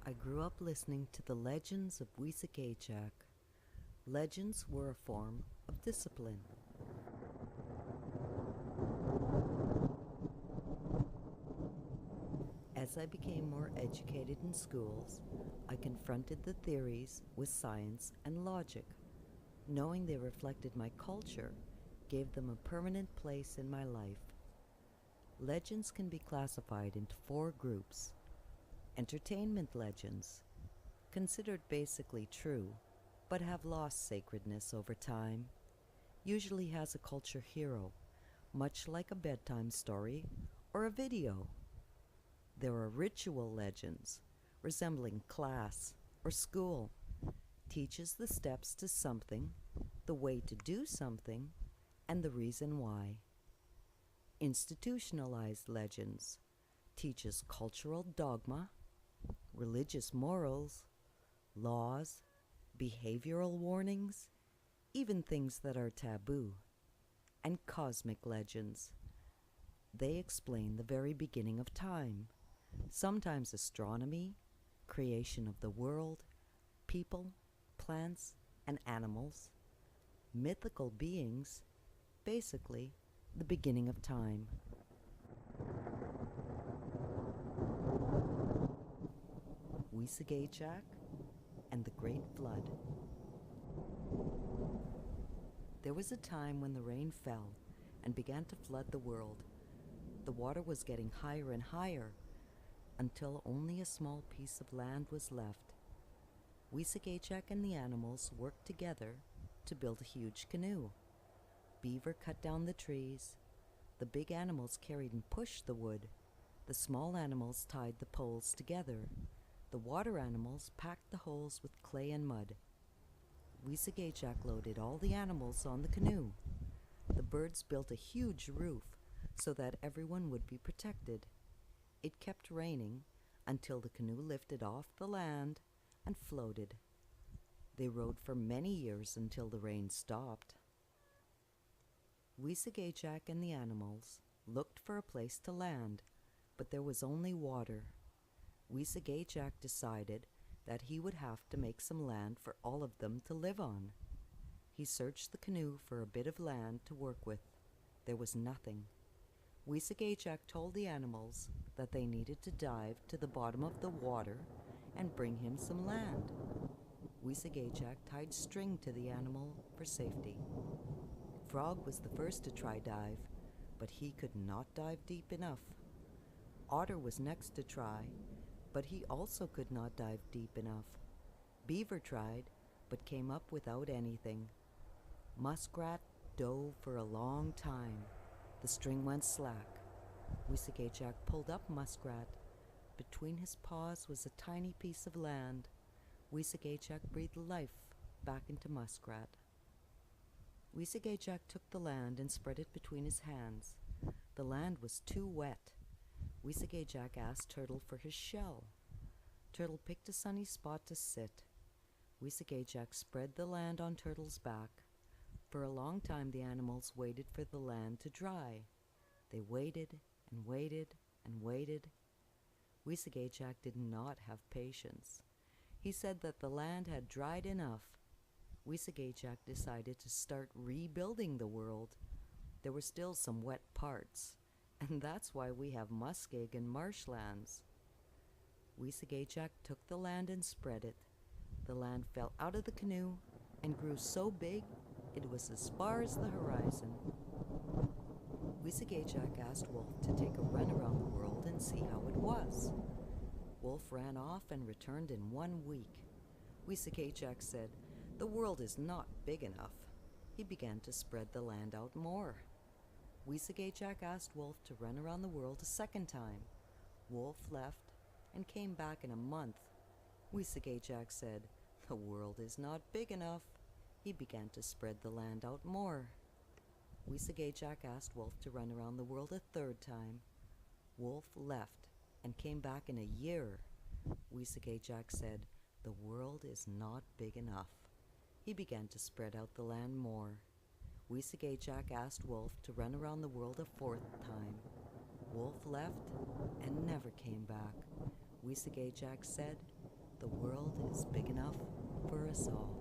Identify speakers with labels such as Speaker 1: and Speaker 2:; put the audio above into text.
Speaker 1: I grew up listening to the legends of Weesakayjak. Legends were a form of discipline. As I became more educated in schools, I confronted the theories with science and logic. Knowing they reflected my culture gave them a permanent place in my life. Legends can be classified into 4 groups. Entertainment legends, considered basically true, but have lost sacredness over time, usually has a culture hero, much like a bedtime story or a video. There are ritual legends, resembling class or school, teaches the steps to something, the way to do something, and the reason why. Institutionalized legends, teaches cultural dogma, religious morals, laws, behavioral warnings, even things that are taboo. And cosmic legends. They explain the very beginning of time, sometimes astronomy, creation of the world, people, plants, and animals, mythical beings, basically the beginning of time. Weesakayjak and the Great Flood. There was a time when the rain fell and began to flood the world. The water was getting higher and higher until only a small piece of land was left. Weesakayjak and the animals worked together to build a huge canoe. Beaver cut down the trees. The big animals carried and pushed the wood. The small animals tied the poles together. The water animals packed the holes with clay and mud. Weesakayjak loaded all the animals on the canoe. The birds built a huge roof so that everyone would be protected. It kept raining until the canoe lifted off the land and floated. They rode for many years until the rain stopped. Weesakayjak and the animals looked for a place to land, but there was only water. Weesakayjak decided that he would have to make some land for all of them to live on. He searched the canoe for a bit of land to work with. There was nothing. Weesakayjak told the animals that they needed to dive to the bottom of the water and bring him some land. Weesakayjak tied string to the animal for safety. Frog was the first to try dive, but he could not dive deep enough. Otter was next to try, but he also could not dive deep enough. Beaver tried, but came up without anything. Muskrat dove for a long time. The string went slack. Weesakayjak pulled up Muskrat. Between his paws was a tiny piece of land. Weesakayjak breathed life back into Muskrat. Weesakayjak took the land and spread it between his hands. The land was too wet. Weesakayjak asked Turtle for his shell. Turtle picked a sunny spot to sit. Weesakayjak spread the land on Turtle's back. For a long time the animals waited for the land to dry. They waited and waited and waited. Weesakayjak did not have patience. He said that the land had dried enough. Weesakayjak decided to start rebuilding the world. There were still some wet parts, and that's why we have muskeg and marshlands. Weesakayjak took the land and spread it. The land fell out of the canoe and grew so big it was as far as the horizon. Weesakayjak asked Wolf to take a run around the world and see how it was. Wolf ran off and returned in 1 week. Weesakayjak said, "The world is not big enough." He began to spread the land out more. Weesakayjak asked Wolf to run around the world a second time. Wolf left and came back in a month. Weesakayjak said, "The world is not big enough." He began to spread the land out more. Weesakayjak asked Wolf to run around the world a third time. Wolf left and came back in a year. Weesakayjak said, "The world is not big enough." He began to spread out the land more. Weesakayjak asked Wolf to run around the world a fourth time. Wolf left and never came back. Weesakayjak said, The world is big enough for us all.